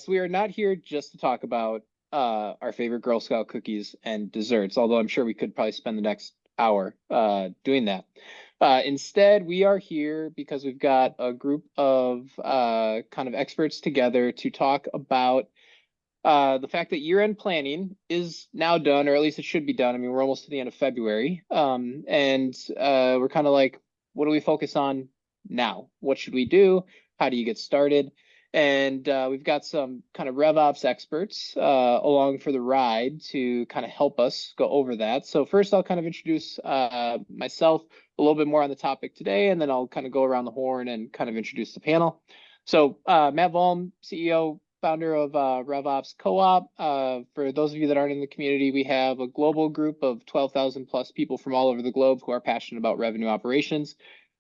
so we are not here just to talk about our favorite Girl Scout cookies and desserts, although I'm sure we could probably spend the next hour doing that. Instead, we are here because we've got a group of kind of experts together to talk about the fact that year-end planning is now done, or at least it should be done. I mean, we're almost to the end of February, and we're kind of like, what do we focus on now? What should we do? How do you get started? And we've got some kind of RevOps experts along for the ride to kind of help us go over that. So first, I'll kind of introduce myself a little bit more on the topic today, and then I'll kind of go around the horn and kind of introduce the panel. So Matt Volm, CEO, founder of RevOps Co-op. For those of you that aren't in the community, we have a global group of 12,000 plus people from all over the globe who are passionate about revenue operations.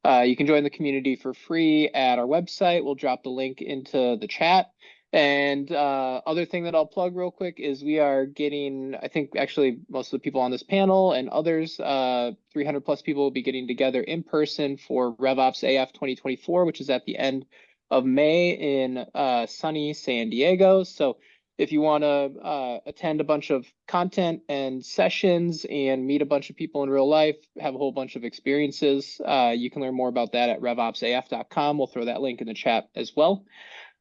You can join the community for free at our website. We'll drop the link into the chat. And other thing that I'll plug real quick is we are getting, I think actually most of the people on this panel and others, 300 plus people will be getting together in person for RevOps AF 2024, which is at the end of May in sunny San Diego. So if you want to attend a bunch of content and sessions and meet a bunch of people in real life, have a whole bunch of experiences, you can learn more about that at revopsaf.com. We'll throw that link in the chat as well.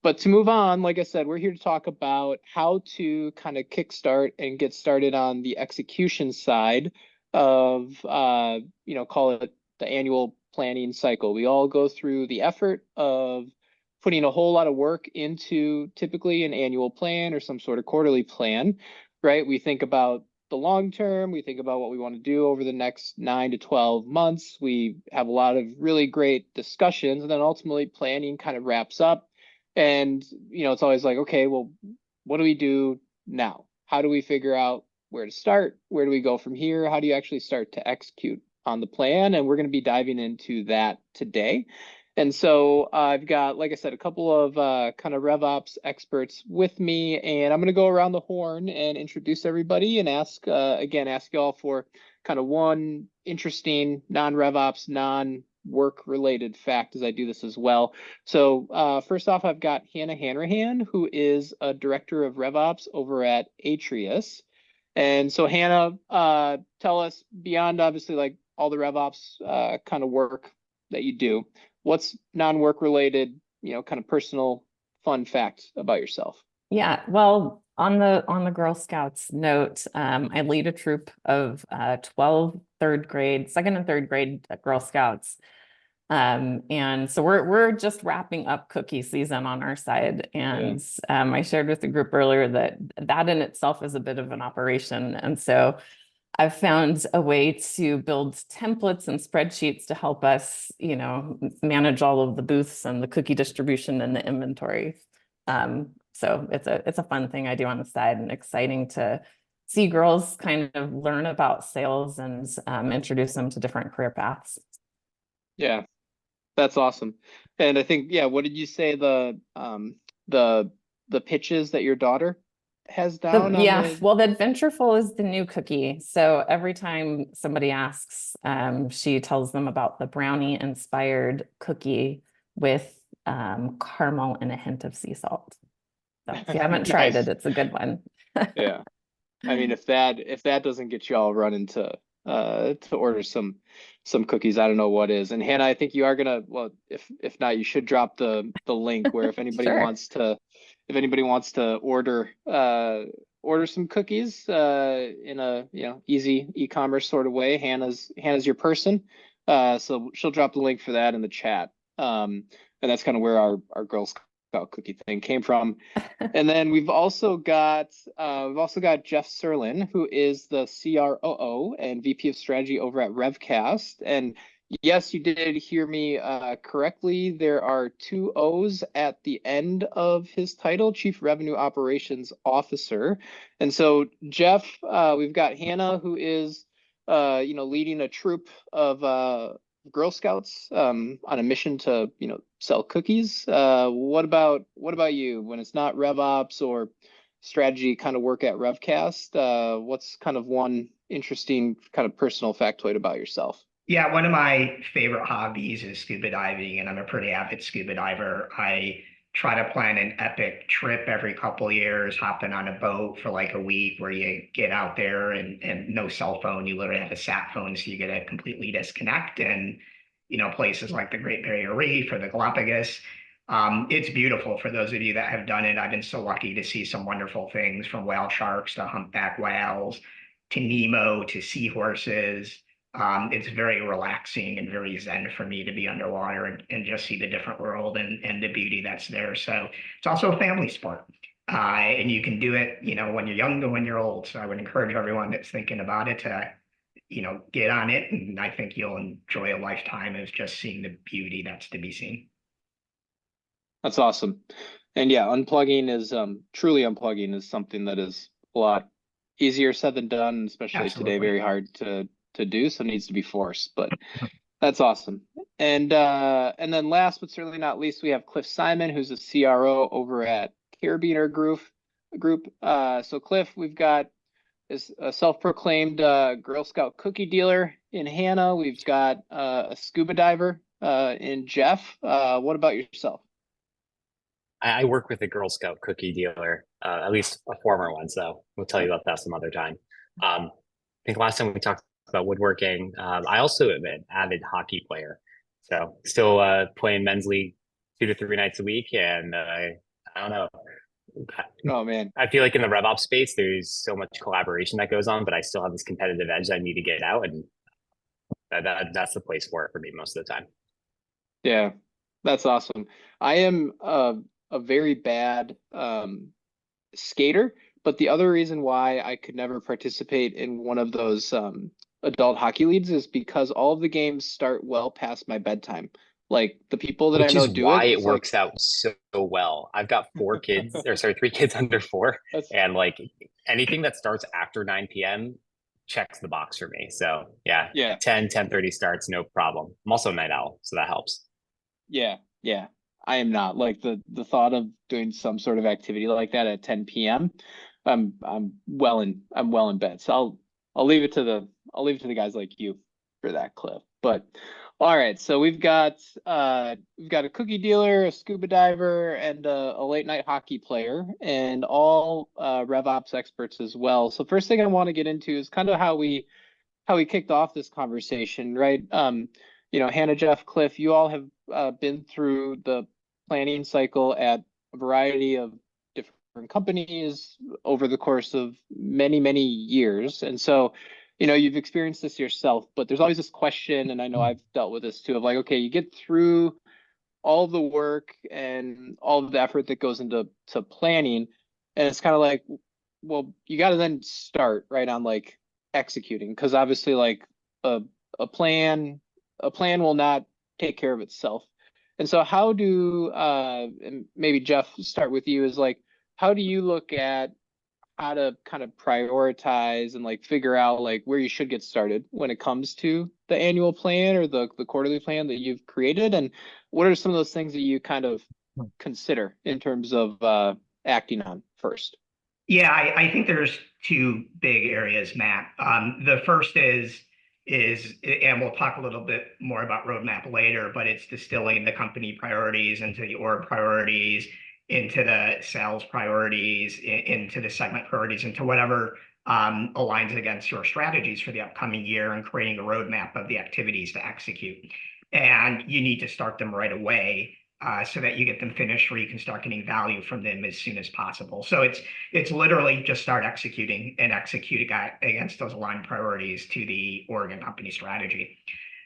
But to move on, like I said, we're here to talk about how to kind of kickstart and get started on the execution side of, call it the annual planning cycle. We all go through the effort of putting a whole lot of work into typically an annual plan or some sort of quarterly plan, right? We think about the long term, we think about what we want to do over the next 9 to 12 months. We have a lot of really great discussions, and then ultimately planning kind of wraps up. And, it's always like, okay, well, what do we do now? How do we figure out where to start? Where do we go from here? How do you actually start to execute on the plan? And we're going to be diving into that today. And so I've got, like I said, a couple of kind of RevOps experts with me, and I'm going to go around the horn and introduce everybody and ask you all for kind of one interesting non-RevOps, non-work related fact as I do this as well. So first off, I've got Hannah Hanrahan, who is a director of RevOps over at Atrius. And so Hannah, tell us, beyond obviously like all the RevOps kind of work that you do, what's non-work related, kind of personal fun facts about yourself? Yeah, well, on the Girl Scouts note, I lead a troop of 12 second and third grade Girl Scouts. And so we're just wrapping up cookie season on our side. And I shared with the group earlier that in itself is a bit of an operation. And so I've found a way to build templates and spreadsheets to help us, manage all of the booths and the cookie distribution and the inventory. So it's a fun thing I do on the side, and exciting to see girls kind of learn about sales and introduce them to different career paths. Yeah, that's awesome. And I think, what did you say the pitches that your daughter has down? Well, the Adventureful is the new cookie. So every time somebody asks, she tells them about the brownie inspired cookie with caramel and a hint of sea salt. So if you haven't tried it, it's a good one. Yeah, I mean, if that doesn't get you all running to order some cookies, I don't know what is. And Hannah, I think you are gonna, well, if not, you should drop the link where if anybody Sure. wants to order some cookies in a easy e-commerce sort of way, Hannah's your person. So she'll drop the link for that in the chat. And that's kind of where our Girl Scout cookie thing came from. And then we've also got Jeff Serlin, who is the CROO and VP of Strategy over at RevCast. And yes, you did hear me correctly. There are 2 O's at the end of his title, Chief Revenue Operations Officer. And so Jeff, we've got Hannah, who is leading a troop of Girl Scouts on a mission to sell cookies. What about you? When it's not RevOps or strategy kind of work at RevCast, what's kind of one interesting kind of personal factoid about yourself? Yeah, one of my favorite hobbies is scuba diving, and I'm a pretty avid scuba diver. I try to plan an epic trip every couple of years, hopping on a boat for like a week where you get out there and no cell phone. You literally have a sat phone, so you get to completely disconnect. And, places like the Great Barrier Reef or the Galapagos, it's beautiful for those of you that have done it. I've been so lucky to see some wonderful things from whale sharks to humpback whales to Nemo to seahorses. It's very relaxing and very zen for me to be underwater and just see the different world and the beauty that's there. So it's also a family sport. And you can do it, when you're young and when you're old. So I would encourage everyone that's thinking about it to, get on it. And I think you'll enjoy a lifetime of just seeing the beauty that's to be seen. That's awesome. And yeah, unplugging is truly unplugging is something that is a lot easier said than done, especially today, Absolutely. very hard to do, so it needs to be forced. But that's awesome. And then last but certainly not least, we have Cliff Simon, who's a CRO over at Carabiner Group. So Cliff, we've got is a self-proclaimed Girl Scout cookie dealer in Hannah. We've got a scuba diver in Jeff. What about yourself? I work with a Girl Scout cookie dealer, at least a former one. So we'll tell you about that some other time. I think last time we talked about woodworking, I also am an avid hockey player. So still playing men's league 2 to 3 nights a week. And I don't know. Oh man. I feel like in the RevOps space, there's so much collaboration that goes on, but I still have this competitive edge that I need to get out. And that's the place for it for me most of the time. Yeah, that's awesome. I am a very bad skater, but the other reason why I could never participate in one of those adult hockey leagues is because all of the games start well past my bedtime. Like the people that I Which know is do it, why it it's like works out so well. I've got 4 kids, or sorry, 3 kids under 4, that's and like anything that starts after 9 p.m. checks the box for me. So yeah, yeah, 10:30 starts, no problem. I'm also a night owl, so that helps. yeah. I am not like the thought of doing some sort of activity like that at 10 p.m. I'm well in bed. So I'll leave it to the guys like you for that, Cliff. But all right, so we've got a cookie dealer, a scuba diver, and a late night hockey player, and all RevOps experts as well. So first thing I want to get into is kind of how we kicked off this conversation, right? Hannah, Jeff, Cliff, you all have been through the planning cycle at a variety of different companies over the course of many, many years. And so, you've experienced this yourself, but there's always this question, and I know I've dealt with this too, of like, okay, you get through all the work and all of the effort that goes into planning, and it's kind of like, well, you got to then start right on like executing, because obviously like a, a plan will not take care of itself. And so how do and maybe Jeff, start with you, is like, how do you look at how to kind of prioritize and like figure out like where you should get started when it comes to the annual plan or the quarterly plan that you've created, and what are some of those things that you kind of consider in terms of acting on first? Yeah, I think there's two big areas, Matt. The first and we'll talk a little bit more about roadmap later, but it's distilling the company priorities into the org priorities, into the sales priorities, into the segment priorities, into whatever aligns against your strategies for the upcoming year, and creating a roadmap of the activities to execute. And you need to start them right away, so that you get them finished where you can start getting value from them as soon as possible. So it's literally just start executing and execute against those aligned priorities to the org and company strategy.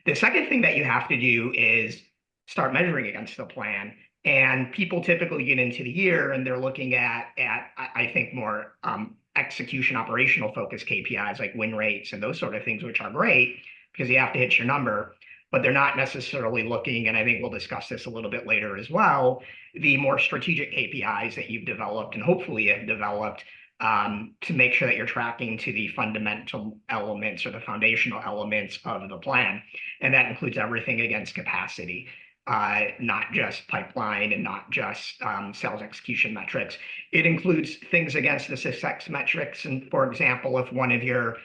The second thing that you have to do is start measuring against the plan. And people typically get into the year and they're looking at I think more execution, operational focus KPIs like win rates and those sort of things, which are great because you have to hit your number, but they're not necessarily looking, and I think we'll discuss this a little bit later as well, the more strategic KPIs that you've developed and hopefully have developed to make sure that you're tracking to the fundamental elements or the foundational elements of the plan. And that includes everything against capacity, not just pipeline and not just sales execution metrics. It includes things against the success metrics. And for example, if one of your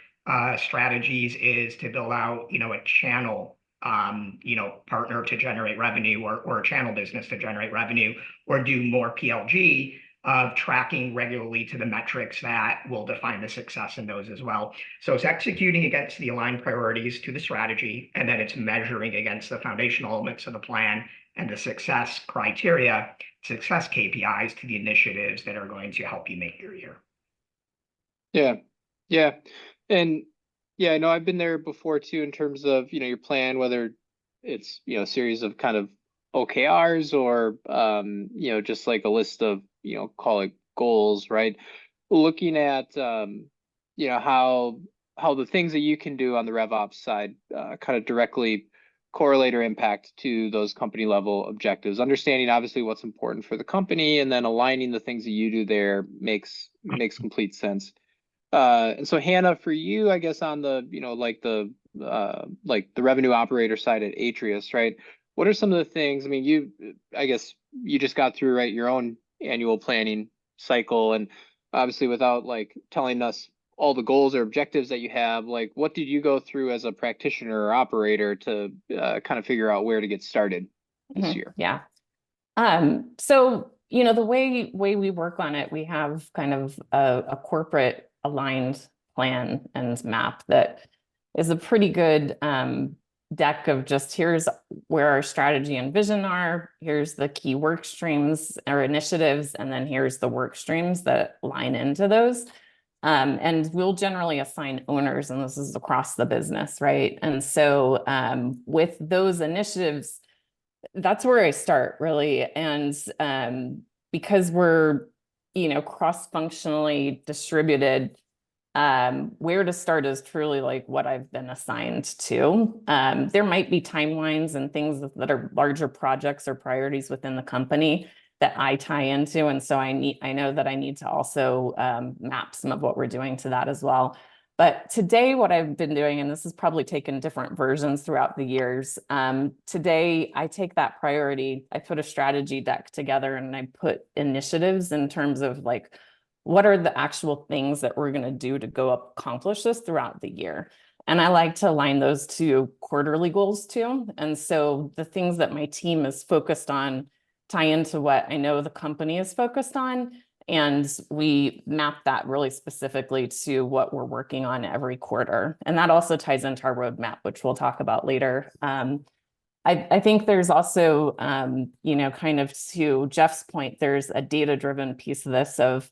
strategies is to build out, a channel partner to generate revenue or a channel business to generate revenue, or do more PLG of tracking regularly to the metrics that will define the success in those as well. So it's executing against the aligned priorities to the strategy, and then it's measuring against the foundational elements of the plan and the success criteria, success KPIs to the initiatives that are going to help you make your year. Yeah. Yeah. And yeah, I know I've been there before too, in terms of, your plan, whether it's, a series of kind of OKRs or, just like a list of, call it goals, right? Looking at, how the things that you can do on the RevOps side, kind of directly correlate or impact to those company level objectives, understanding obviously what's important for the company, and then aligning the things that you do there makes complete sense. And so Hannah, for you, I guess on the, like the revenue operator side at Atrius, right? What are some of the things, I mean, I guess you just got through, right, your own annual planning cycle, and obviously without like telling us all the goals or objectives that you have, like what did you go through as a practitioner or operator to kind of figure out where to get started this year? Yeah. So, the way we work on it, we have kind of a corporate aligned plan and map that is a pretty good deck of just here's where our strategy and vision are, here's the key work streams or initiatives, and then here's the work streams that line into those. And we'll generally assign owners, and this is across the business, right? And so with those initiatives, that's where I start really. And because we're, cross-functionally distributed, where to start is truly like what I've been assigned to. There might be timelines and things that are larger projects or priorities within the company that I tie into. And so I know that I need to also map some of what we're doing to that as well. But today, what I've been doing, and this has probably taken different versions throughout the years, today I take that priority, I put a strategy deck together, and I put initiatives in terms of like, what are the actual things that we're going to do to go accomplish this throughout the year? And I like to align those to quarterly goals too. And so the things that my team is focused on tie into what I know the company is focused on. And we map that really specifically to what we're working on every quarter. And that also ties into our roadmap, which we'll talk about later. I think there's also, kind of to Jeff's point, there's a data-driven piece of this of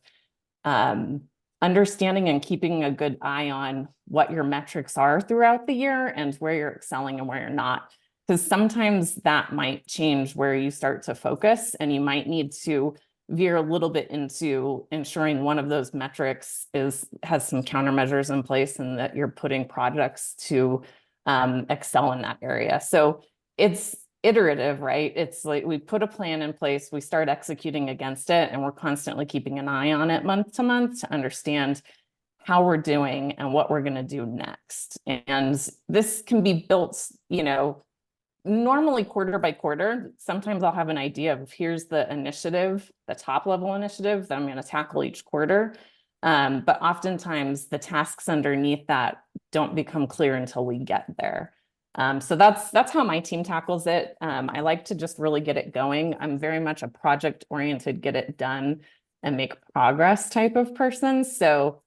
understanding and keeping a good eye on what your metrics are throughout the year and where you're excelling and where you're not. Because sometimes that might change where you start to focus, and you might need to veer a little bit into ensuring one of those metrics has some countermeasures in place, and that you're putting projects to excel in that area. So it's iterative, right? It's like we put a plan in place, we start executing against it, and we're constantly keeping an eye on it month to month to understand how we're doing and what we're going to do next. And this can be built, normally quarter by quarter. Sometimes I'll have an idea of here's the initiative, the top level initiative that I'm going to tackle each quarter. But oftentimes the tasks underneath that don't become clear until we get there. So that's how my team tackles it. I like to just really get it going. I'm very much a project oriented, get it done and make progress type of person. So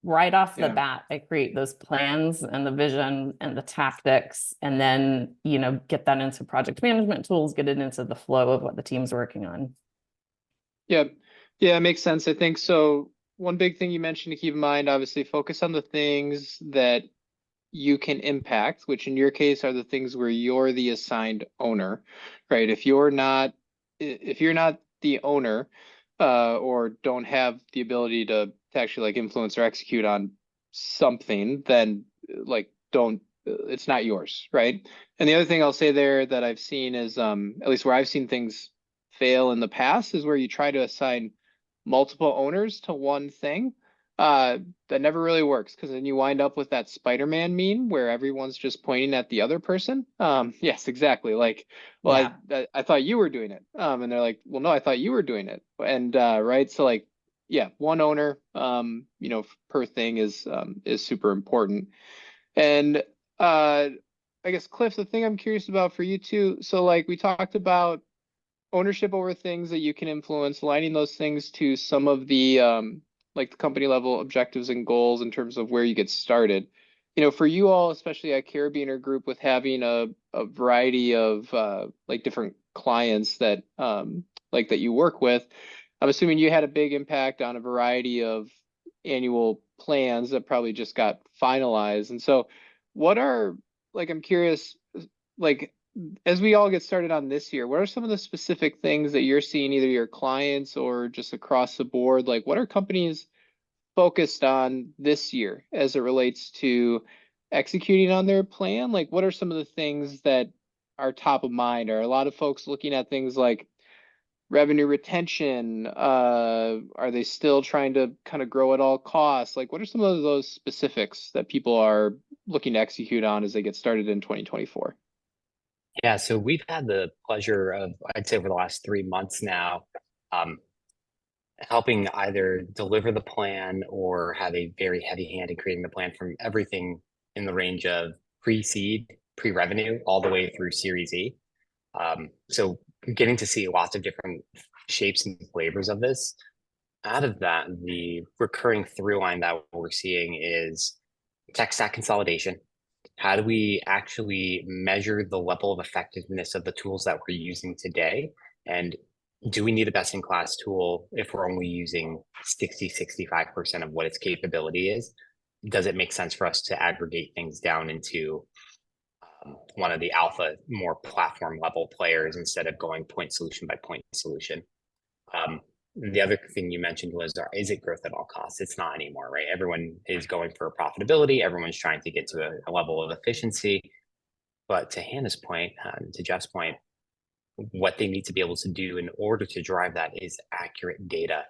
right off the bat, I create those plans and the vision and the tactics, and then, get that into project management tools, get it into the flow of what the team's working on. Yeah. Yeah, it makes sense. I think so. One big thing you mentioned to keep in mind, obviously focus on the things that you can impact, which in your case are the things where you're the assigned owner, right? If you're not the owner, or don't have the ability to actually like influence or execute on something, then like it's not yours, right? And the other thing I'll say there that I've seen is, at least where I've seen things fail in the past, is where you try to assign multiple owners to one thing. That never really works, because then you wind up with that Spider-Man meme where everyone's just pointing at the other person. Yes, exactly. Like, well, yeah. I thought you were doing it. And they're like, well, no, I thought you were doing it. And right. So like, yeah, one owner, per thing is super important. And I guess, Cliff, the thing I'm curious about for you too, so like we talked about ownership over things that you can influence, aligning those things to some of the like the company level objectives and goals in terms of where you get started. You know, for you all, especially at Carabiner Group, with having a variety of like different clients that like that you work with, I'm assuming you had a big impact on a variety of annual plans that probably just got finalized. And so what are, like, I'm curious, like, as we all get started on this year, what are some of the specific things that you're seeing, either your clients or just across the board? Like, what are companies focused on this year as it relates to executing on their plan? Like, what are some of the things that are top of mind? Are a lot of folks looking at things like revenue retention? Are they still trying to kind of grow at all costs? Like, what are some of those specifics that people are looking to execute on as they get started in 2024? Yeah, so we've had the pleasure of, I'd say over the last 3 months now, helping either deliver the plan or have a very heavy hand in creating the plan, from everything in the range of pre-seed, pre-revenue, all the way through Series E. So getting to see lots of different shapes and flavors of this. Out of that, the recurring through line that we're seeing is tech stack consolidation. How do we actually measure the level of effectiveness of the tools that we're using today? And do we need a best in class tool if we're only using 65% of what its capability is? Does it make sense for us to aggregate things down into one of the alpha, more platform level players instead of going point solution by point solution? The other thing you mentioned was, is it growth at all costs? It's not anymore, right? Everyone is going for profitability. Everyone's trying to get to a level of efficiency. But to Hannah's point, to Jeff's point, what they need to be able to do in order to drive that is accurate data.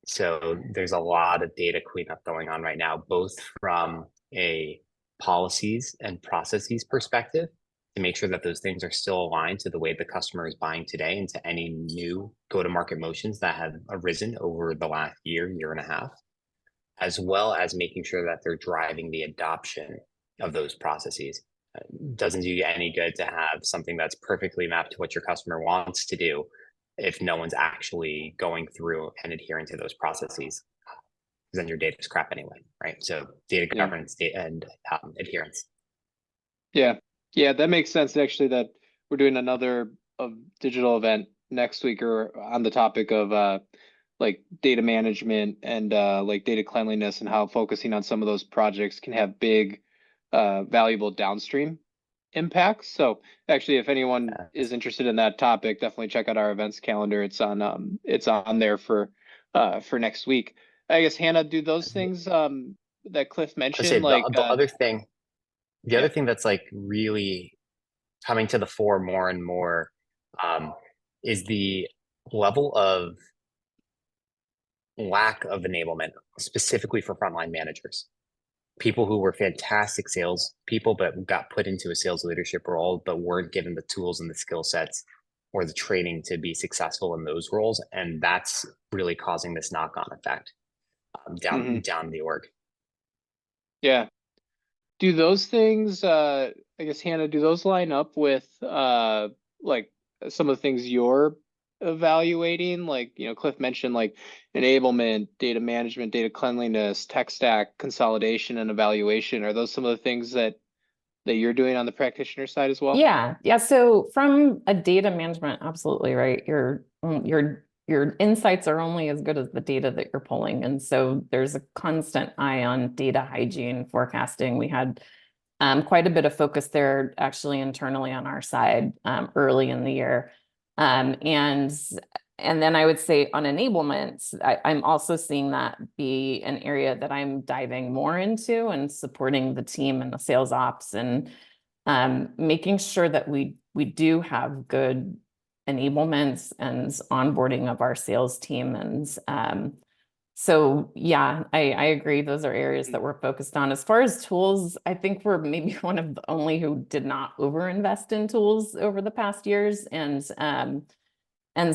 So there's a lot of data cleanup going on right now, both from a policies and processes perspective, to make sure that those things are still aligned to the way the customer is buying today and to any new go-to-market motions that have arisen over the last year and a half, as well as making sure that they're driving the adoption of those processes. Doesn't do you any good to have something that's perfectly mapped to what your customer wants to do if no one's actually going through and adhering to those processes. Then your data is crap anyway, right? So data governance, data and adherence. Yeah, that makes sense. Actually, that we're doing another digital event next week, or on the topic of like data management and like data cleanliness, and how focusing on some of those projects can have big valuable downstream impacts. So actually, if anyone is interested in that topic, definitely check out our events calendar. It's on there for next week. I guess, Hannah, do those things that Cliff mentioned, like the other thing that's like really coming to the fore more and more is the level of lack of enablement, specifically for frontline managers. People who were fantastic sales people, but got put into a sales leadership role, but weren't given the tools and the skill sets or the training to be successful in those roles. And that's really causing this knock-on effect down the org. Yeah. Do those things, I guess, Hannah, do those line up with like some of the things you're evaluating? Like, you know, Cliff mentioned like enablement, data management, data cleanliness, tech stack consolidation and evaluation. Are those some of the things that you're doing on the practitioner side as well? Yeah. So from a data management, absolutely right. Your insights are only as good as the data that you're pulling. And so there's a constant eye on data hygiene forecasting. We had quite a bit of focus there actually internally on our side early in the year. And then I would say on enablement, I'm also seeing that be an area that I'm diving more into and supporting the team and the sales ops, and making sure that we do have good enablements and onboarding of our sales team. And so, yeah, I agree. Those are areas that we're focused on. As far as tools, I think we're maybe one of the only who did not overinvest in tools over the past years. And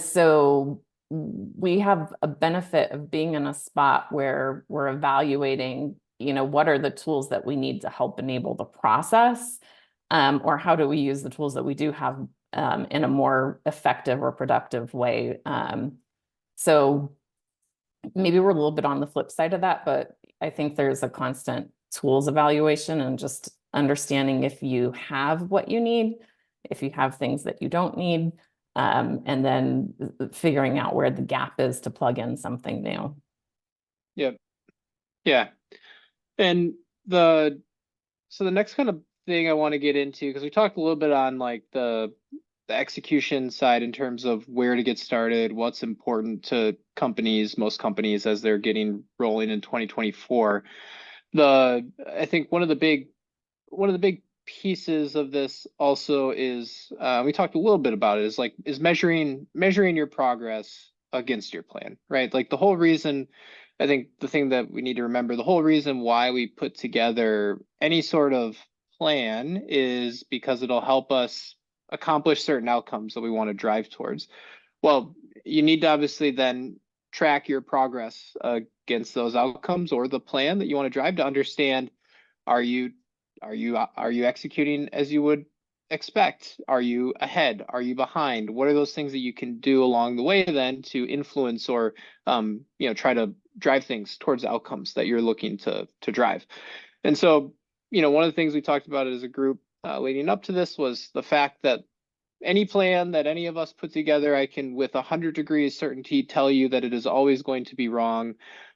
so we have a benefit of being in a spot where we're evaluating, you know, what are the tools that we need to help enable the process. or how do we use the tools that we do have in a more effective or productive way? So maybe we're a little bit on the flip side of that, but I think there's a constant tools evaluation and just understanding if you have what you need, if you have things that you don't need, and then figuring out where the gap is to plug in something new. Yep. Yeah. And so the next kind of thing I want to get into, because we talked a little bit on like the execution side in terms of where to get started, what's important to companies, most companies as they're getting rolling in 2024. I think one of the big pieces of this also is we talked a little bit about it, is measuring your progress against your plan, right? Like the whole reason, I think the thing that we need to remember, the whole reason why we put together any sort of plan is because it'll help us accomplish certain outcomes that we want to drive towards. Well, you need to obviously then track your progress against those outcomes or the plan that you want to drive to understand, are you executing as you would expect? Are you ahead? Are you behind? What are those things that you can do along the way then to influence or try to drive things towards outcomes that you're looking to drive? And so, one of the things we talked about as a group leading up to this was the fact that any plan that any of us put together, I can with 100 degrees certainty tell you that it is always going to be wrong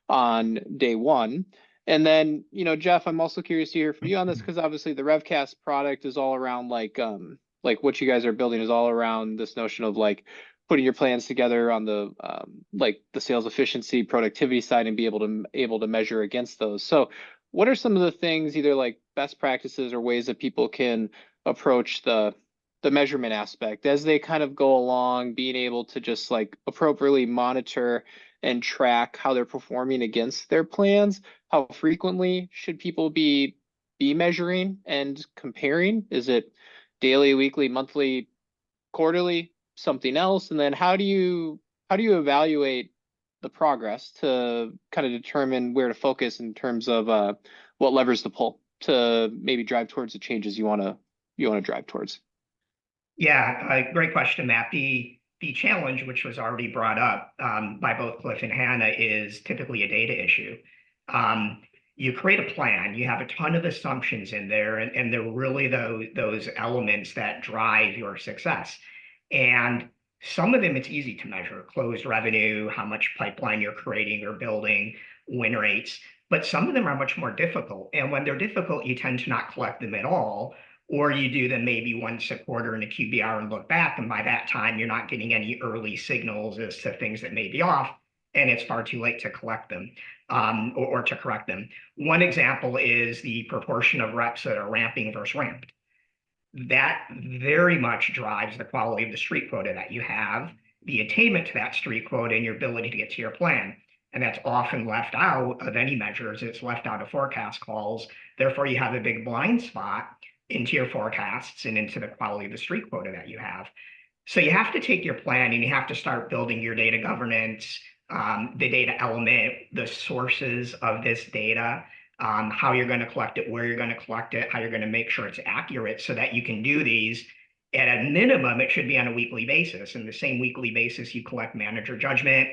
on day one. And then, Jeff, I'm also curious to hear from you on this, because obviously the RevCast product is all around like what you guys are building is all around this notion of like putting your plans together on the like the sales efficiency, productivity side, and be able to measure against those. So what are some of the things, either like best practices or ways that people can approach the measurement aspect as they kind of go along, being able to just like appropriately monitor and track how they're performing against their plans? How frequently should people be measuring and comparing? Is it daily, weekly, monthly, quarterly, something else? And then how do you evaluate the progress to kind of determine where to focus in terms of what levers to pull to maybe drive towards the changes you want to drive towards? Yeah, great question, Matt. The challenge, which was already brought up by both Cliff and Hannah, is typically a data issue. You create a plan, you have a ton of assumptions in there, and they're really those elements that drive your success. And some of them it's easy to measure: closed revenue, how much pipeline you're creating or building, win rates. But some of them are much more difficult. And when they're difficult, you tend to not collect them at all, or you do them maybe once a quarter in a QBR and look back, and by that time you're not getting any early signals as to things that may be off, and it's far too late to collect them or to correct them. One example is the proportion of reps that are ramping versus ramped. That very much drives the quality of the street quota that you have, the attainment to that street quota, and your ability to get to your plan. And that's often left out of any measures. It's left out of forecast calls. Therefore, you have a big blind spot into your forecasts and into the quality of the street quota that you have. So you have to take your plan and you have to start building your data governance, the data element, the sources of this data, how you're going to collect it, where you're going to collect it, how you're going to make sure it's accurate so that you can do these. At a minimum, it should be on a weekly basis. And the same weekly basis you collect manager judgment.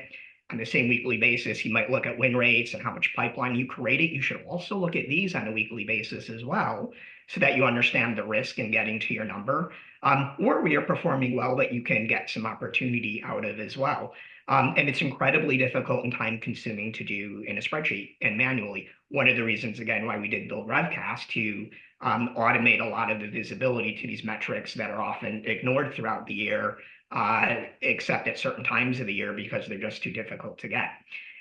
On the same weekly basis, you might look at win rates and how much pipeline you created. You should also look at these on a weekly basis as well, so that you understand the risk in getting to your number, or where you're performing well that you can get some opportunity out of as well. And it's incredibly difficult and time consuming to do in a spreadsheet and manually. One of the reasons, again, why we did build RevCast to automate a lot of the visibility to these metrics that are often ignored throughout the year, except at certain times of the year because they're just too difficult to get.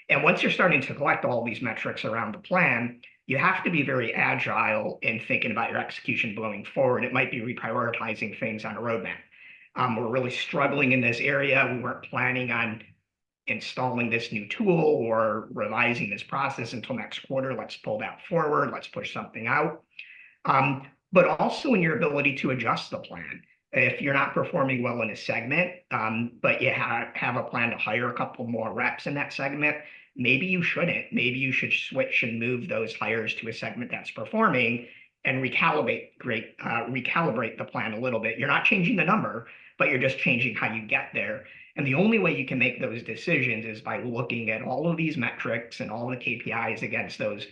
And once you're starting to collect all these metrics around the plan, you have to be very agile in thinking about your execution going forward. It might be reprioritizing things on a roadmap. We're really struggling in this area. We weren't planning on installing this new tool or revising this process until next quarter. Let's pull that forward. Let's push something out. But also in your ability to adjust the plan. If you're not performing well in a segment, but you have a plan to hire a couple more reps in that segment, maybe you shouldn't. Maybe you should switch and move those hires to a segment that's performing and recalibrate the plan a little bit. You're not changing the number, but you're just changing how you get there. And the only way you can make those decisions is by looking at all of these metrics and all the KPIs against those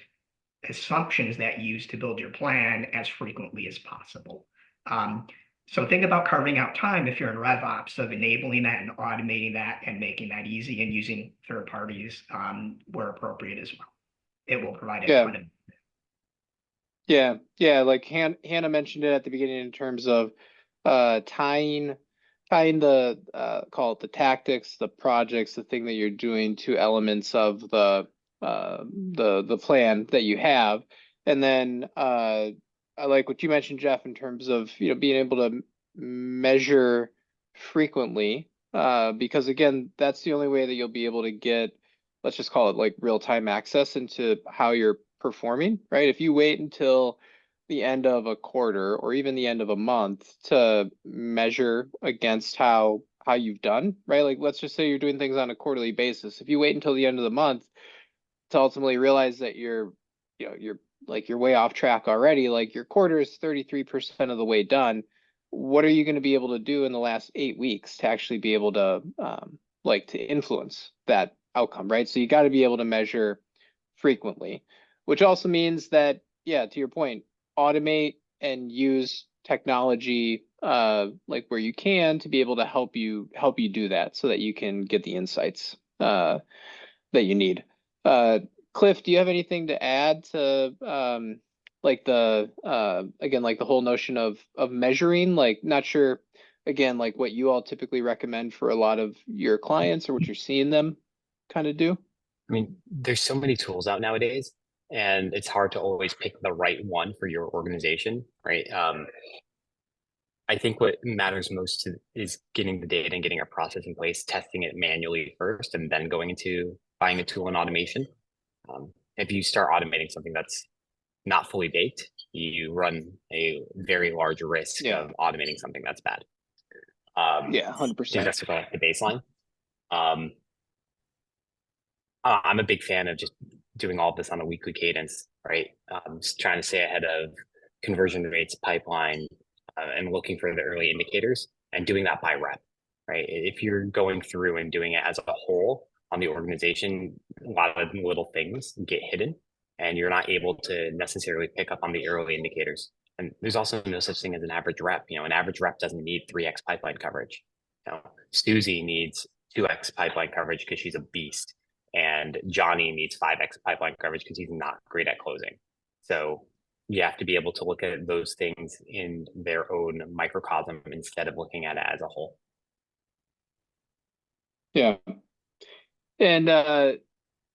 assumptions that you use to build your plan as frequently as possible. So think about carving out time if you're in RevOps of enabling that and automating that and making that easy and using third parties where appropriate as well. It will provide a ton of. Yeah, like Hannah mentioned it at the beginning in terms of tying the call it the tactics, the projects, the thing that you're doing to elements of the plan that you have. And then I like what you mentioned, Jeff, in terms of being able to measure frequently, because again, that's the only way that you'll be able to get, let's just call it like real-time access into how you're performing, right? If you wait until the end of a quarter or even the end of a month to measure against how you've done, right? Like let's just say you're doing things on a quarterly basis. If you wait until the end of the month to ultimately realize that you're way off track already, like your quarter is 33% of the way done, what are you going to be able to do in the last 8 weeks to actually be able to to influence that outcome, right? So you got to be able to measure frequently, which also means that, yeah, to your point, automate and use technology like where you can to be able to help you do that so that you can get the insights that you need. Cliff, do you have anything to add to like the again, like the whole notion of measuring? Like, not sure again, like what you all typically recommend for a lot of your clients or what you're seeing them kind of do? I mean, there's so many tools out nowadays, and it's hard to always pick the right one for your organization, right? I think what matters most is getting the data and getting a process in place, testing it manually first, and then going into buying a tool and automation. If you start automating something that's not fully baked, you run a very large risk of automating something that's bad. 100%. That's sort of like the baseline. I'm a big fan of just doing all of this on a weekly cadence, right? Just trying to stay ahead of conversion rates, pipeline, and looking for the early indicators and doing that by rep, right? If you're going through and doing it as a whole on the organization, a lot of little things get hidden and you're not able to necessarily pick up on the early indicators. And there's also no such thing as an average rep. An average rep doesn't need 3x pipeline coverage. Susie needs 2x pipeline coverage because she's a beast. And Johnny needs 5x pipeline coverage because he's not great at closing. So you have to be able to look at those things in their own microcosm instead of looking at it as a whole. Yeah. And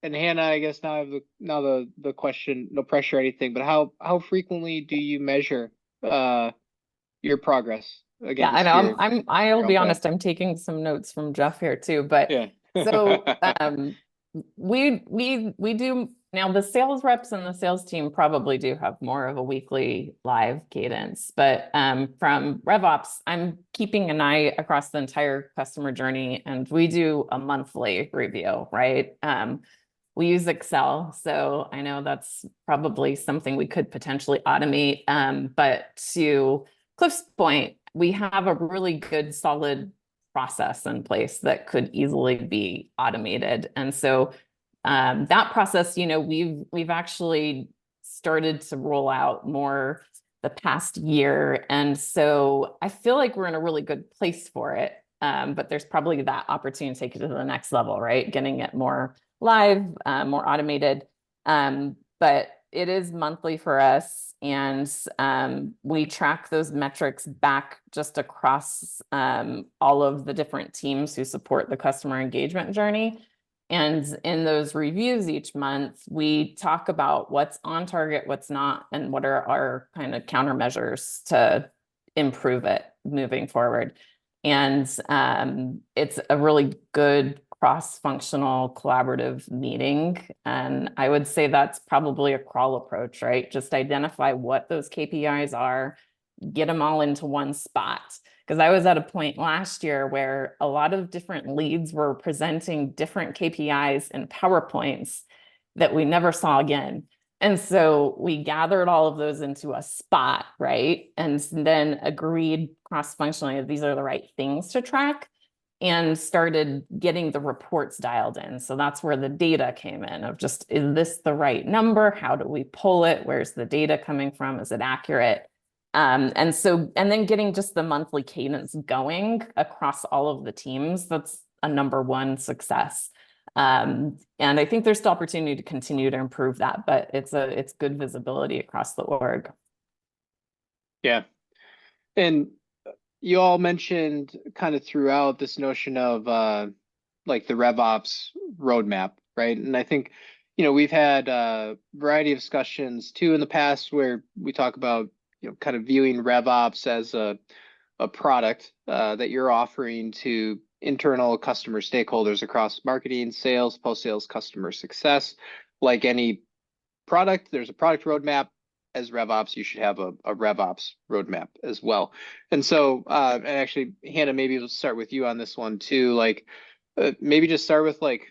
Hannah, I guess now I have the question, no pressure or anything, but how frequently do you measure your progress? Again, yeah, I know. I'll be honest, I'm taking some notes from Jeff here too, but yeah. So we do now. The sales reps and the sales team probably do have more of a weekly live cadence, but from RevOps, I'm keeping an eye across the entire customer journey, and we do a monthly review, right? We use Excel, so I know that's probably something we could potentially automate. But to Cliff's point, we have a really good, solid process in place that could easily be automated. And so that process, we've actually started to roll out more the past year. And so I feel like we're in a really good place for it. But there's probably that opportunity to take it to the next level, right? Getting it more live, more automated. But it is monthly for us. And we track those metrics back just across all of the different teams who support the customer engagement journey. And in those reviews each month, we talk about what's on target, what's not, and what are our kind of countermeasures to improve it moving forward. And it's a really good cross-functional collaborative meeting. And I would say that's probably a crawl approach, right? Just identify what those KPIs are, get them all into one spot. Because I was at a point last year where a lot of different leads were presenting different KPIs in PowerPoints that we never saw again. And so we gathered all of those into a spot, right? And then agreed cross-functionally that these are the right things to track and started getting the reports dialed in. So that's where the data came in of just, is this the right number? How do we pull it? Where's the data coming from? Is it accurate? And then getting just the monthly cadence going across all of the teams, that's a number one success. And I think there's still opportunity to continue to improve that, but it's good visibility across the org. Yeah. And you all mentioned kind of throughout this notion of like the RevOps roadmap, right? And I think, we've had a variety of discussions too in the past where we talk about, kind of viewing RevOps as a product that you're offering to internal customer stakeholders across marketing, sales, post-sales, customer success. Like any product, there's a product roadmap. As RevOps, you should have a RevOps roadmap as well. And so, and actually, Hannah, maybe we'll start with you on this one too. Like, maybe just start with like,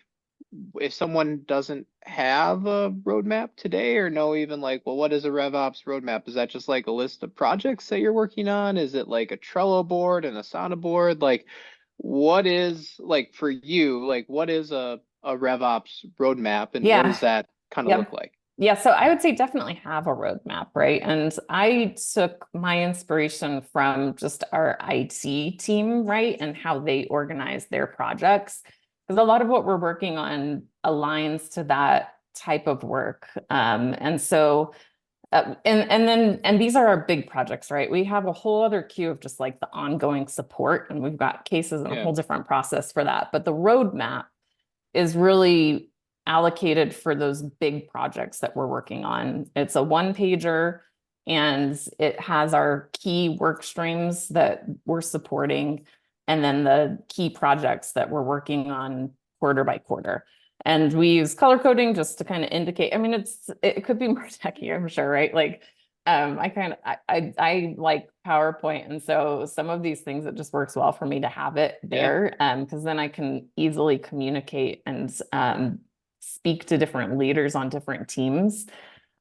if someone doesn't have a roadmap today or know even like, well, what is a RevOps roadmap? Is that just like a list of projects that you're working on? Is it like a Trello board and a Asana board? Like, what is, like, for you, like, what is a RevOps roadmap and what does that kind of look like? Yeah, so I would say definitely have a roadmap, right? And I took my inspiration from just our IT team, right? And how they organize their projects. Because a lot of what we're working on aligns to that type of work. And these are our big projects, right? We have a whole other queue of just like the ongoing support, and we've got cases and a whole different process for that. But the roadmap is really allocated for those big projects that we're working on. It's a one-pager and it has our key work streams that we're supporting and then the key projects that we're working on quarter by quarter. And we use color coding just to kind of indicate, I mean, it could be more techy, I'm sure, right? Like I like PowerPoint. And so some of these things, it just works well for me to have it there. Because then I can easily communicate and speak to different leaders on different teams.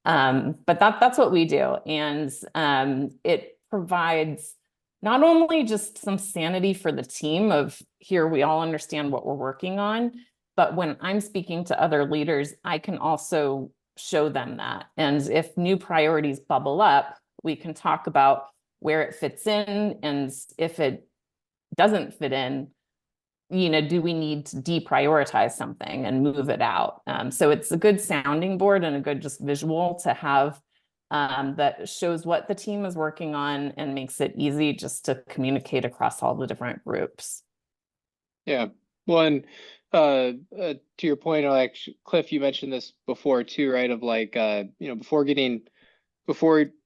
But that's what we do. And it provides not only just some sanity for the team of here, we all understand what we're working on, but when I'm speaking to other leaders, I can also show them that. And if new priorities bubble up, we can talk about where it fits in. And if it doesn't fit in, do we need to deprioritize something and move it out? So it's a good sounding board and a good just visual to have that shows what the team is working on and makes it easy just to communicate across all the different groups. Yeah. Well, and to your point, like Cliff, you mentioned this before too, right? Of like, before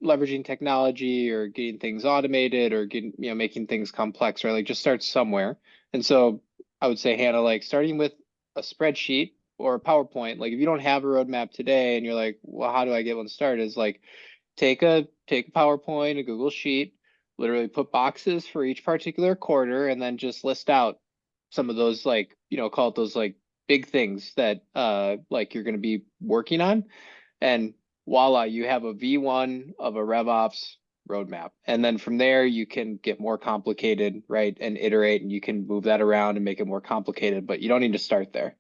leveraging technology or getting things automated or making things complex, right? Like just start somewhere. And so I would say, Hannah, like starting with a spreadsheet or a PowerPoint, like if you don't have a roadmap today and you're like, well, how do I get one started? Is like, take a PowerPoint, a Google Sheet, literally put boxes for each particular quarter, and then just list out some of those, like, call it those like big things that like you're going to be working on. And voila, you have a V1 of a RevOps roadmap. And then from there, you can get more complicated, right? And iterate, and you can move that around and make it more complicated, but you don't need to start there.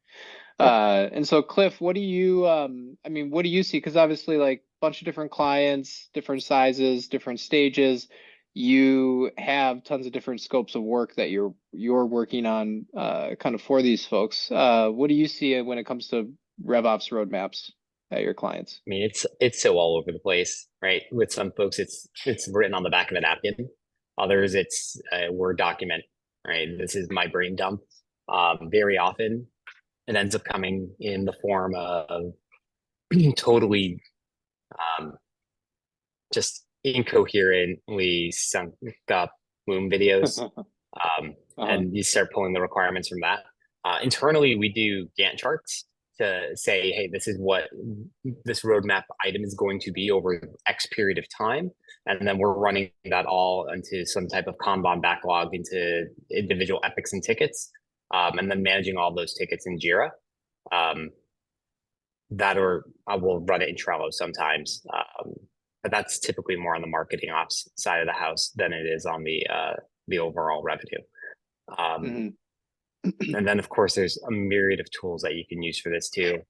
And so Cliff, what do you, what do you see? Because obviously like a bunch of different clients, different sizes, different stages, you have tons of different scopes of work that you're working on kind of for these folks. What do you see when it comes to RevOps roadmaps at your clients? I mean, it's so all over the place, right? With some folks, it's written on the back of a napkin. Others, it's a Word document, right? This is my brain dump. Very often, it ends up coming in the form of totally just incoherently sunk up Loom videos. And you start pulling the requirements from that. Internally, we do Gantt charts to say, hey, this is what this roadmap item is going to be over X period of time. And then we're running that all into some type of Kanban backlog into individual epics and tickets, and then managing all those tickets in Jira. that, or I will run it in Trello sometimes. But that's typically more on the marketing ops side of the house than it is on the overall revenue. Mhm. And then, of course, there's a myriad of tools that you can use for this too.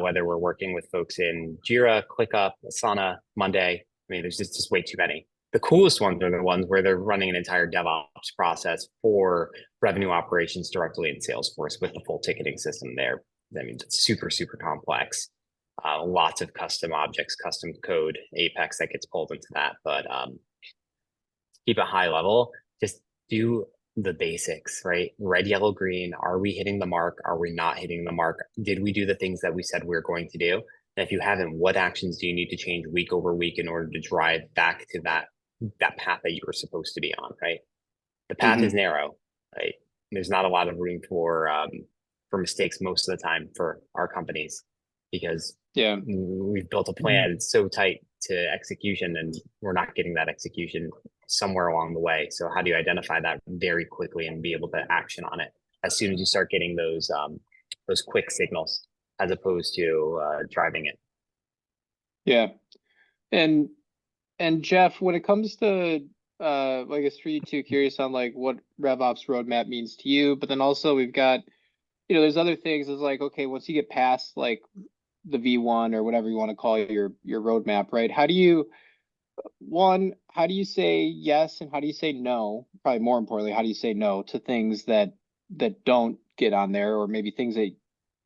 Whether we're working with folks in Jira, ClickUp, Asana, Monday. I mean, there's just way too many. The coolest ones are the ones where they're running an entire DevOps process for revenue operations directly in Salesforce with the full ticketing system there. I mean, it's super, super complex. Lots of custom objects, custom code, Apex that gets pulled into that. But keep it high level. Just do the basics, right? Red, yellow, green. Are we hitting the mark? Are we not hitting the mark? Did we do the things that we said we were going to do? And if you haven't, what actions do you need to change week over week in order to drive back to that path that you were supposed to be on, right? The path is narrow, right? There's not a lot of room for mistakes most of the time for our companies because Yeah. we've built a plan so tight to execution and we're not getting that execution somewhere along the way. So how do you identify that very quickly and be able to action on it as soon as you start getting those quick signals as opposed to driving it? Yeah. And Jeff, when it comes to I guess for you too, curious on like what RevOps roadmap means to you, but then also we've got, there's other things. It's like, okay, once you get past like the V1 or whatever you want to call your roadmap, right? How do you say yes and how do you say no? Probably more importantly, how do you say no to things that don't get on there, or maybe things that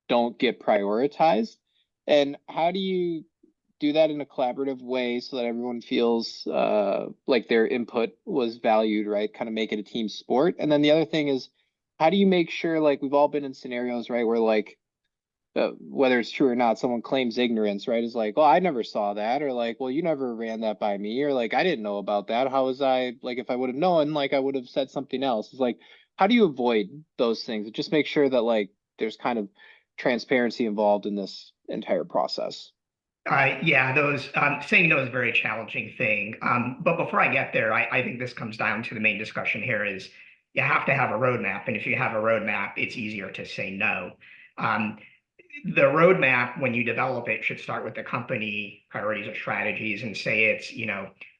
don't get prioritized? And how do you do that in a collaborative way so that everyone feels like their input was valued, right? Kind of make it a team sport. And then the other thing is, how do you make sure, like we've all been in scenarios, right, where like whether it's true or not, someone claims ignorance, right? Is like, well, I never saw that, or like, well, you never ran that by me, or like, I didn't know about that. How was I, like, if I would have known, like, I would have said something else. It's like, how do you avoid those things? Just make sure that like there's kind of transparency involved in this entire process. Yeah, those saying no is a very challenging thing. But before I get there, I think this comes down to the main discussion here is you have to have a roadmap. And if you have a roadmap, it's easier to say no. Um, the roadmap, when you develop it, should start with the company priorities or strategies and say it's,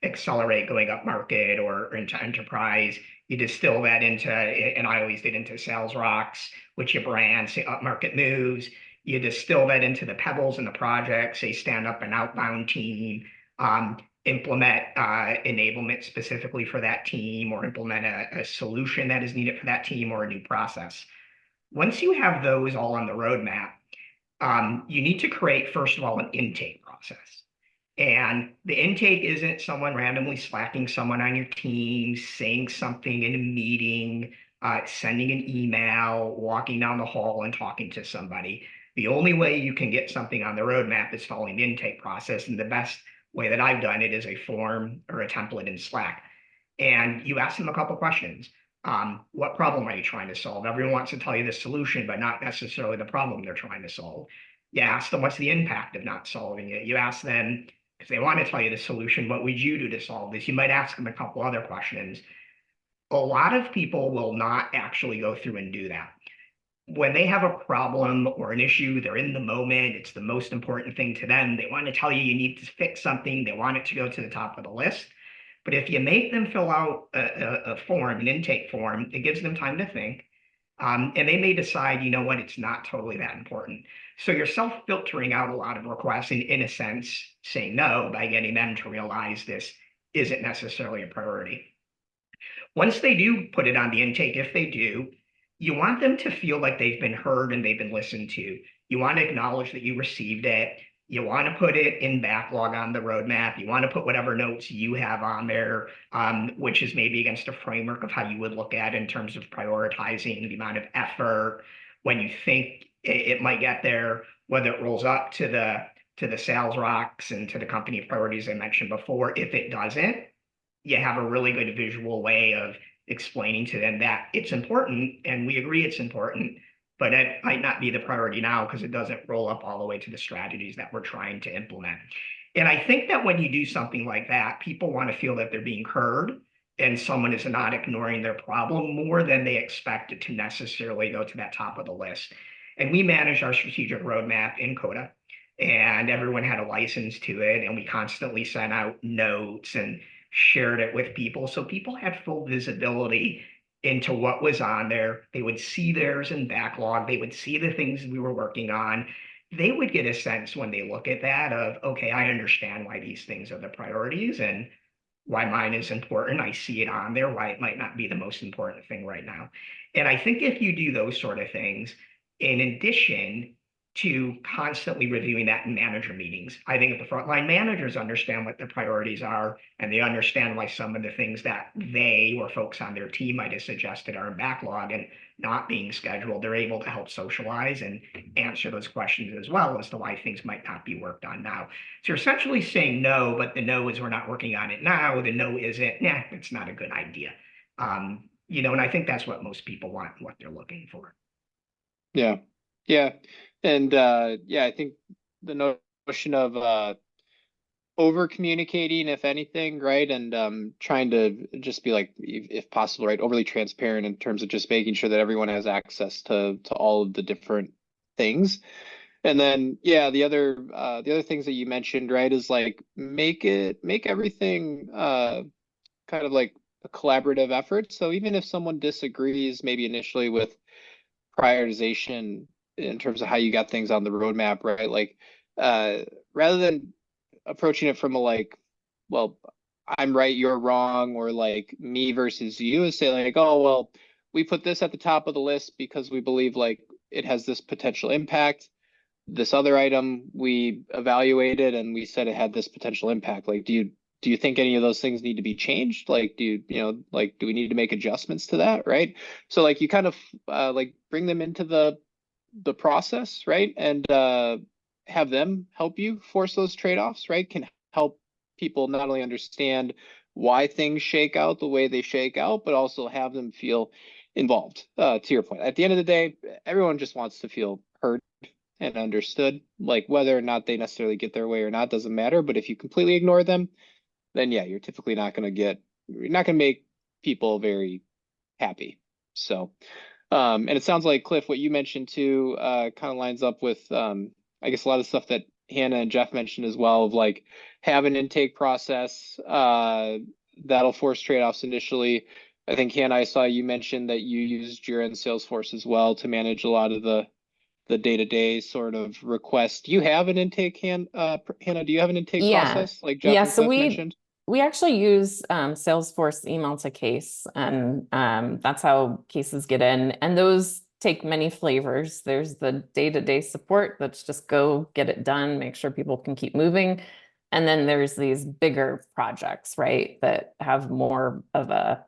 accelerate going up market or into enterprise. You distill that into, and I always did into sales rocks, which your brand, say up market moves. You distill that into the pebbles and the project, say stand up an outbound team, implement enablement specifically for that team, or implement a solution that is needed for that team or a new process. Once you have those all on the roadmap, you need to create, first of all, an intake process. And the intake isn't someone randomly slacking someone on your team, saying something in a meeting, sending an email, walking down the hall and talking to somebody. The only way you can get something on the roadmap is following the intake process. And the best way that I've done it is a form or a template in Slack. And you ask them a couple questions. What problem are you trying to solve? Everyone wants to tell you the solution, but not necessarily the problem they're trying to solve. You ask them what's the impact of not solving it. You ask them, if they want to tell you the solution, what would you do to solve this? You might ask them a couple other questions. A lot of people will not actually go through and do that. When they have a problem or an issue, they're in the moment. It's the most important thing to them. They want to tell you need to fix something. They want it to go to the top of the list. But if you make them fill out a form, an intake form, it gives them time to think. And they may decide, you know what, it's not totally that important. So you're self-filtering out a lot of requests and, in a sense, saying no by getting them to realize this isn't necessarily a priority. Once they do put it on the intake, if they do, you want them to feel like they've been heard and they've been listened to. You want to acknowledge that you received it. You want to put it in backlog on the roadmap. You want to put whatever notes you have on there, which is maybe against a framework of how you would look at in terms of prioritizing the amount of effort when you think it might get there, whether it rolls up to the sales rocks and to the company priorities I mentioned before. If it doesn't, you have a really good visual way of explaining to them that it's important and we agree it's important, but it might not be the priority now because it doesn't roll up all the way to the strategies that we're trying to implement. And I think that when you do something like that, people want to feel that they're being heard and someone is not ignoring their problem more than they expect it to necessarily go to that top of the list. And we manage our strategic roadmap in Coda. and everyone had a license to it, and we constantly sent out notes and shared it with people. So people had full visibility into what was on there. They would see theirs in backlog. They would see the things we were working on. They would get a sense when they look at that of, okay, I understand why these things are the priorities and why mine is important. I see it on there, why it might not be the most important thing right now. And I think if you do those sort of things, in addition to constantly reviewing that in manager meetings, I think if the frontline managers understand what the priorities are and they understand why some of the things that they or folks on their team might have suggested are in backlog and not being scheduled, they're able to help socialize and answer those questions as well as to why things might not be worked on now. So you're essentially saying no, but the no is we're not working on it now. The no isn't, nah, it's not a good idea. And I think that's what most people want, what they're looking for. Yeah. Yeah. And yeah, I think the notion of over communicating, if anything, right? And trying to just be like, if possible, right, overly transparent in terms of just making sure that everyone has access to all of the different things. And then yeah, the other things that you mentioned, right, is like make everything kind of like a collaborative effort. So even if someone disagrees maybe initially with prioritization in terms of how you got things on the roadmap, right? Like rather than approaching it from a like, well, I'm right, you're wrong, or like me versus you, is say like, oh, well, we put this at the top of the list because we believe like it has this potential impact. This other item we evaluated and we said it had this potential impact. Like, do you think any of those things need to be changed? Like, like, do we need to make adjustments to that? Right. So like you kind of like bring them into the process, right? And have them help you force those trade-offs, right? Can help people not only understand why things shake out the way they shake out, but also have them feel involved. To your point, at the end of the day, everyone just wants to feel heard and understood. Like whether or not they necessarily get their way or not doesn't matter. But if you completely ignore them, then yeah, you're typically you're not going to make people very happy. So, and it sounds like Cliff, what you mentioned too, kind of lines up with, I guess a lot of stuff that Hannah and Jeff mentioned as well, of like have an intake process, that'll force trade-offs initially. I think Hannah, I saw you mentioned that you used Jira and Salesforce as well to manage a lot of the day-to-day sort of requests. Do you have an intake, Hannah, do you have an intake process like Jeff Yeah, and so Cliff mentioned? we actually use Salesforce email to case, and that's how cases get in. And those take many flavors. There's the day-to-day support that's just go get it done, make sure people can keep moving. And then there's these bigger projects, right, that have more of a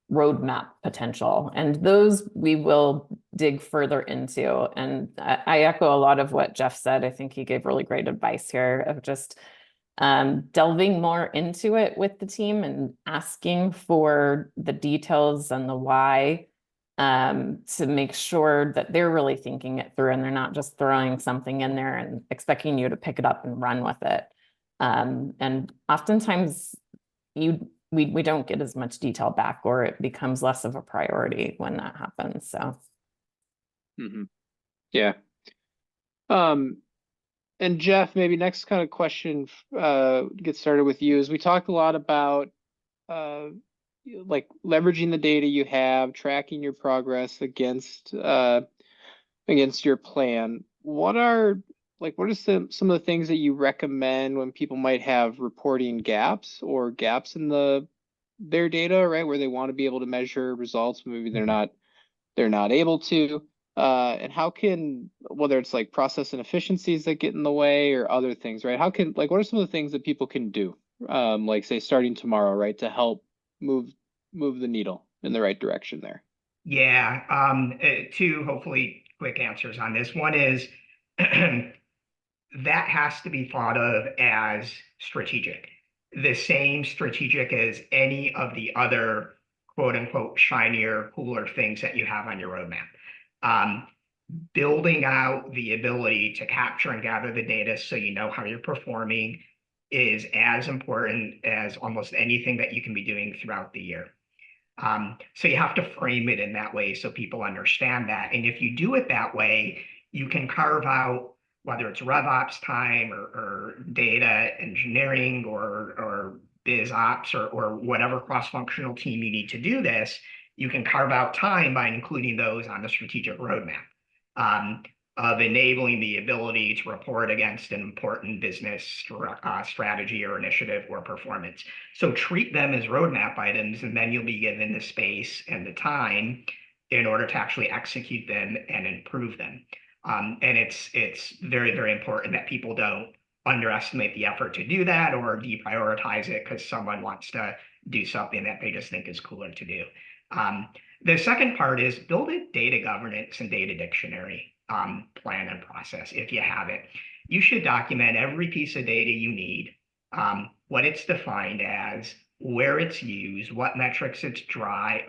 roadmap potential. And those we will dig further into. And I echo a lot of what Jeff said. I think he gave really great advice here of just delving more into it with the team and asking for the details and the why, to make sure that they're really thinking it through and they're not just throwing something in there and expecting you to pick it up and run with it. And oftentimes we don't get as much detail back, or it becomes less of a priority when that happens. So Yeah. And Jeff, maybe next kind of question, get started with you, is we talked a lot about like leveraging the data you have, tracking your progress against your plan. What are some of the things that you recommend when people might have reporting gaps or gaps in their data, right? Where they want to be able to measure results, but maybe they're not able to. And how can, whether it's like process inefficiencies that get in the way or other things, right? What are some of the things that people can do, like say starting tomorrow, right, to help move the needle in the right direction there? Yeah, two hopefully quick answers on this. One is that has to be thought of as strategic, the same strategic as any of the other quote unquote shinier, cooler things that you have on your roadmap. Building out the ability to capture and gather the data so you know how you're performing is as important as almost anything that you can be doing throughout the year. So you have to frame it in that way so people understand that. And if you do it that way, you can carve out whether it's RevOps time or data engineering or biz ops or whatever cross-functional team you need to do this, you can carve out time by including those on the strategic roadmap of enabling the ability to report against an important business strategy or initiative or performance. So treat them as roadmap items, and then you'll be given the space and the time in order to actually execute them and improve them. And it's very, very important that people don't underestimate the effort to do that or deprioritize it because someone wants to do something that they just think is cooler to do. The second part is build a data governance and data dictionary plan and process. If you have it, you should document every piece of data you need, what it's defined as, where it's used, what metrics it drives,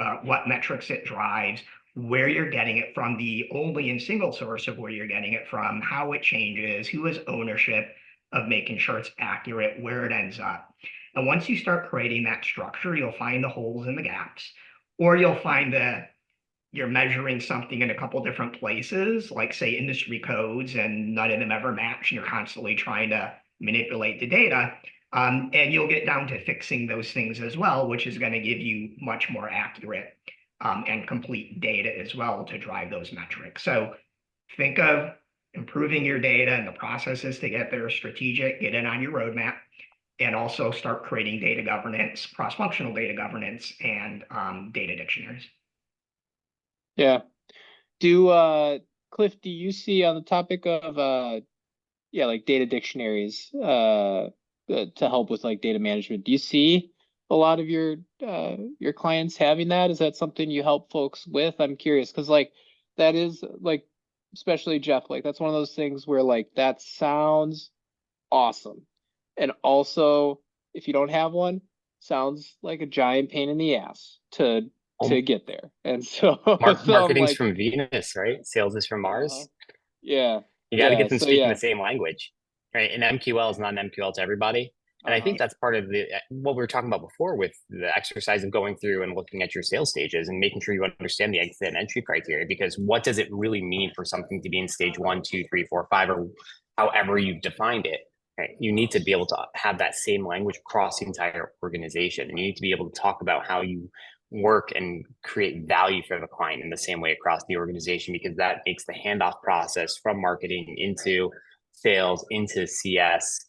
where you're getting it from, the only and single source of where you're getting it from, how it changes, who has ownership of making sure it's accurate, where it ends up. And once you start creating that structure, you'll find the holes and the gaps, or you'll find that you're measuring something in a couple different places, like say industry codes, and none of them ever match, and you're constantly trying to manipulate the data. And you'll get down to fixing those things as well, which is going to give you much more accurate and complete data as well to drive those metrics. So think of improving your data and the processes to get there strategic, get it on your roadmap, and also start creating data governance, cross-functional data governance, and data dictionaries. Yeah. Cliff, do you see on the topic of like data dictionaries to help with like data management, do you see a lot of your clients having that? Is that something you help folks with? I'm curious because like that is like, especially Jeff, like that's one of those things where like that sounds awesome. And also, if you don't have one, sounds like a giant pain in the ass to get there. And so, Marketing's like, from Venus, right? Sales is from Mars. Yeah. You got to Yeah. get them So, speaking the same language, right? And MQL is not an MQL to everybody. And I think that's part of what we were talking about before with the exercise of going through and looking at your sales stages and making sure you understand the exit and entry criteria, because what does it really mean for something to be in stage 1, 2, 3, 4, 5, or however you've defined it, right? You need to be able to have that same language across the entire organization. And you need to be able to talk about how you work and create value for the client in the same way across the organization, because that makes the handoff process from marketing into sales into CS,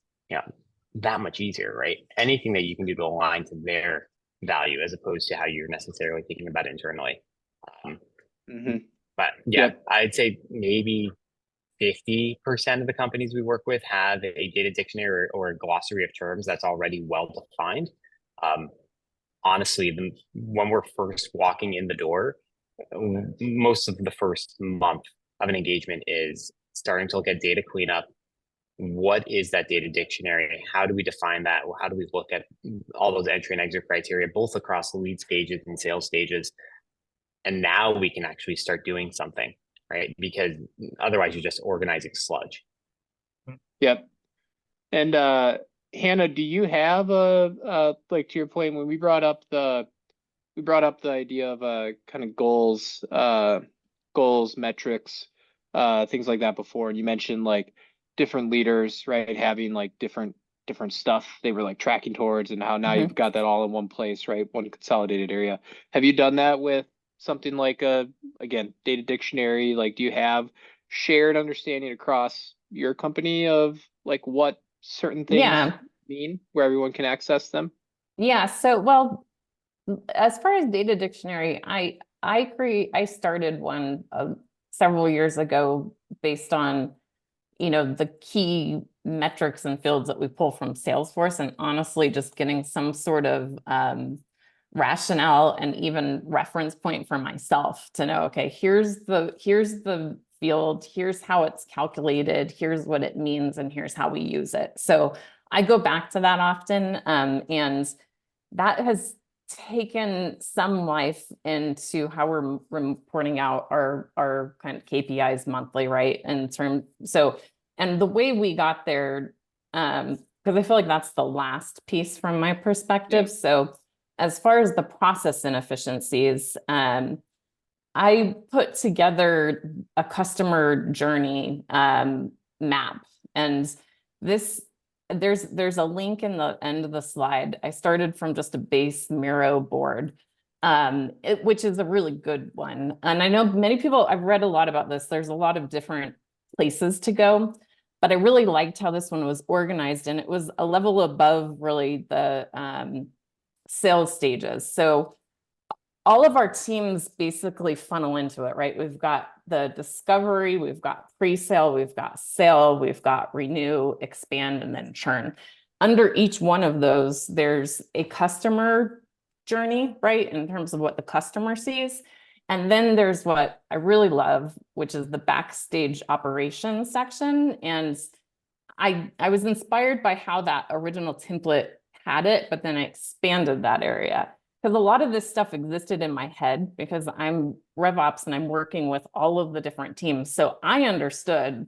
that much easier, right? Anything that you can do to align to their value as opposed to how you're necessarily thinking about it internally. But I'd say maybe 50% of the companies we work with have a data dictionary or a glossary of terms that's already well defined. Honestly, when we're first walking in the door, most of the first month of an engagement is starting to look at data cleanup. What is that data dictionary? How do we define that? How do we look at all those entry and exit criteria, both across the lead stages and sales stages? And now we can actually start doing something, right? Because otherwise you're just organizing sludge. Yep. And Hannah, do you have like to your point, when we brought up the idea of kind of goals, metrics, things like that before, and you mentioned like different leaders, right, having like different stuff they were like tracking towards, and how now you've got that all in one place, right, one consolidated area. Have you done that with something like again, data dictionary? Like, do you have shared understanding across your company of like what certain things mean, where everyone can access them? Yeah. So, well, as far as data dictionary, I started one several years ago based on, the key metrics and fields that we pull from Salesforce, and honestly, just getting some sort of rationale and even reference point for myself to know, okay, here's the field, here's how it's calculated, here's what it means, and here's how we use it. So I go back to that often, and that has taken some life into how we're reporting out our kind of KPIs monthly, right? And the way we got there, because I feel like that's the last piece from my perspective. Yeah. So as far as the process inefficiencies, I put together a customer journey map. And this, there's a link in the end of the slide. I started from just a base Miro board, which is a really good one. And I know many people, I've read a lot about this. There's a lot of different places to go, but I really liked how this one was organized, and it was a level above really the sales stages. So all of our teams basically funnel into it, right? We've got the discovery, we've got pre-sale, we've got sale, we've got renew, expand, and then churn. Under each one of those, there's a customer journey, right? In terms of what the customer sees. And then there's what I really love, which is the backstage operations section. And I was inspired by how that original template had it, but then I expanded that area. Because a lot of this stuff existed in my head because I'm RevOps and I'm working with all of the different teams. So I understood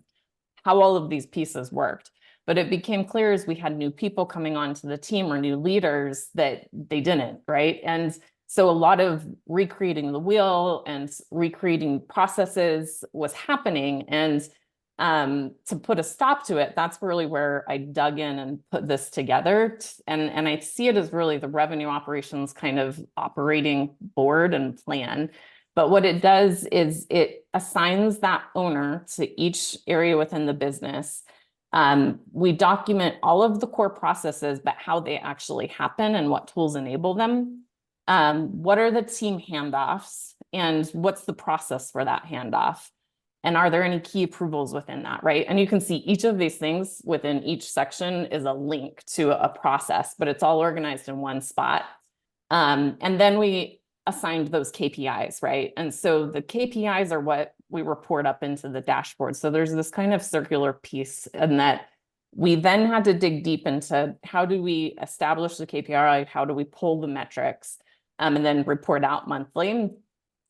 how all of these pieces worked. But it became clear as we had new people coming onto the team or new leaders that they didn't, right? And so a lot of recreating the wheel and recreating processes was happening. And to put a stop to it, that's really where I dug in and put this together. And I see it as really the revenue operations kind of operating board and plan. But what it does is it assigns that owner to each area within the business. We document all of the core processes, but how they actually happen and what tools enable them. What are the team handoffs and what's the process for that handoff? And are there any key approvals within that, right? And you can see each of these things within each section is a link to a process, but it's all organized in one spot. And then we assigned those KPIs, right? And so the KPIs are what we report up into the dashboard. So there's this kind of circular piece, and that we then had to dig deep into how do we establish the KPI, how do we pull the metrics, and then report out monthly.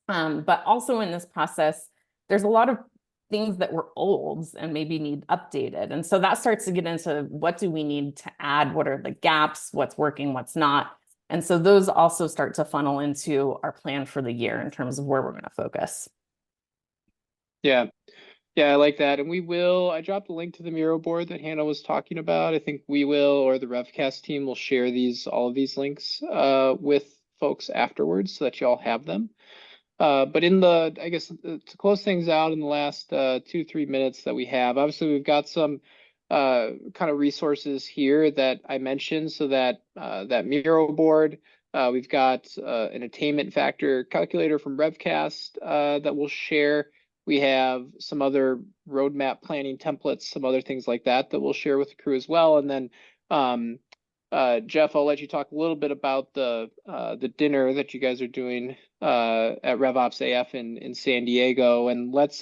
But also in this process, there's a lot of things that were old and maybe need updated. And so that starts to get into what do we need to add? What are the gaps? What's working? What's not? And so those also start to funnel into our plan for the year in terms of where we're going to focus. Yeah. Yeah, I like that. And I dropped a link to the Miro board that Hannah was talking about. I think we will, or the RevCast team will share all of these links with folks afterwards so that you all have them. But I guess to close things out in the last 2-3 minutes that we have, obviously we've got some kind of resources here that I mentioned. So that Miro board, we've got an attainment factor calculator from RevCast that we'll share. We have some other roadmap planning templates, some other things like that we'll share with the crew as well. And then Jeff, I'll let you talk a little bit about the dinner that you guys are doing at RevOps AF in San Diego, and let's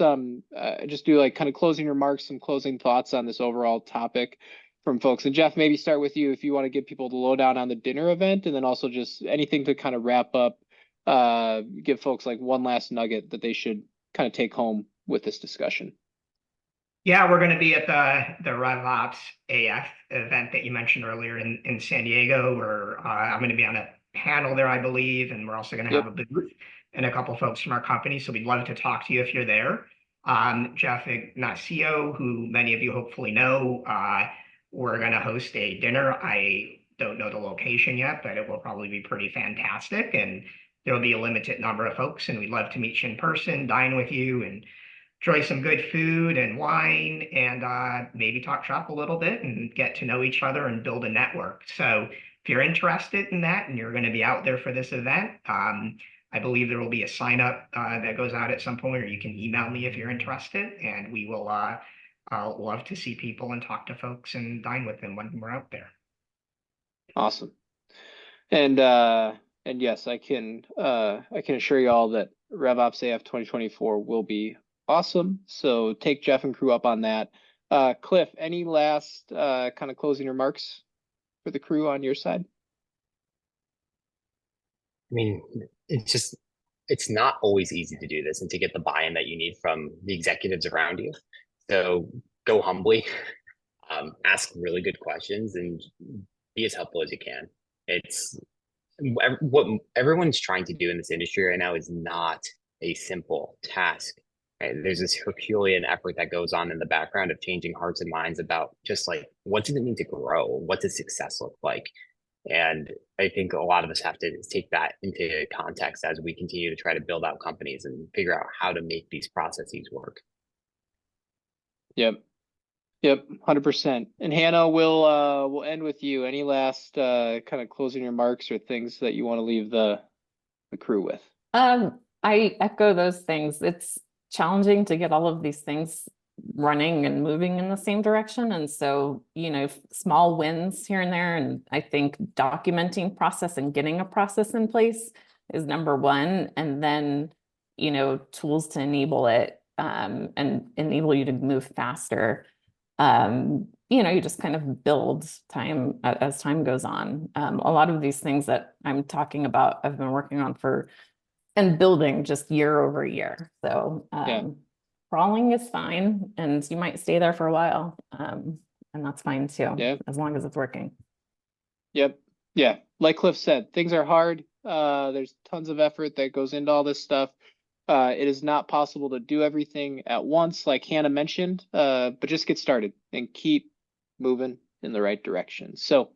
just do like kind of closing remarks, some closing thoughts on this overall topic from folks. And Jeff, maybe start with you if you want to give people the lowdown on the dinner event, and then also just anything to kind of wrap up, give folks like one last nugget that they should kind of take home with this discussion. Yeah, we're going to be at the RevOps AF event that you mentioned earlier in San Diego, where I'm going to be on a panel there, I believe, and we're also going to have a booth and a couple folks from our company. So we'd love to talk to you if you're there. Jeff Ignacio, who many of you hopefully know, we're going to host a dinner. I don't know the location yet, but it will probably be pretty fantastic. And there'll be a limited number of folks, and we'd love to meet you in person, dine with you, and enjoy some good food and wine, and maybe talk shop a little bit and get to know each other and build a network. So if you're interested in that and you're going to be out there for this event, I believe there will be a sign up that goes out at some point, or you can email me if you're interested, and we will love to see people and talk to folks and dine with them when we're out there. Awesome. And yes, I can assure you all that RevOps AF 2024 will be awesome. So take Jeff and crew up on that. Cliff, any last kind of closing remarks for the crew on your side? I mean, it's not always easy to do this and to get the buy-in that you need from the executives around you. So go humbly, ask really good questions, and be as helpful as you can. It's what everyone's trying to do in this industry right now is not a simple task. Right? There's this Herculean effort that goes on in the background of changing hearts and minds about just like what does it mean to grow? What does success look like? And I think a lot of us have to take that into context as we continue to try to build out companies and figure out how to make these processes work. Yep. Yep, 100%. And Hannah, we'll end with you. Any last kind of closing remarks or things that you want to leave the crew with? I echo those things. It's challenging to get all of these things running and moving in the same direction. And so, small wins here and there. And I think documenting process and getting a process in place is number one. And then, tools to enable it and enable you to move faster. You just kind of build time as time goes on. A lot of these things that I'm talking about, I've been working on and building just year over year. So crawling is fine, and you might stay there for a while. And that's fine too, as long as it's working. Yep. Yeah. Like Cliff said, things are hard. There's tons of effort that goes into all this stuff. It is not possible to do everything at once, like Hannah mentioned, but just get started and keep moving in the right direction. So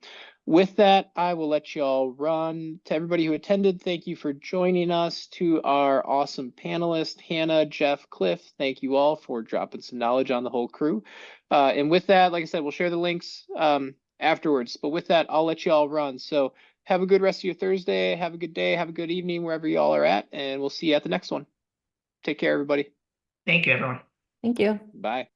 with that, I will let you all run. To everybody who attended, thank you for joining us. To our awesome panelists, Hannah, Jeff, Cliff, thank you all for dropping some knowledge on the whole crew. And with that, like I said, we'll share the links afterwards. But with that, I'll let you all run. So have a good rest of your Thursday. Have a good day. Have a good evening wherever you all are at. And we'll see you at the next one. Take care, everybody. Thank you, everyone. Thank you. Bye.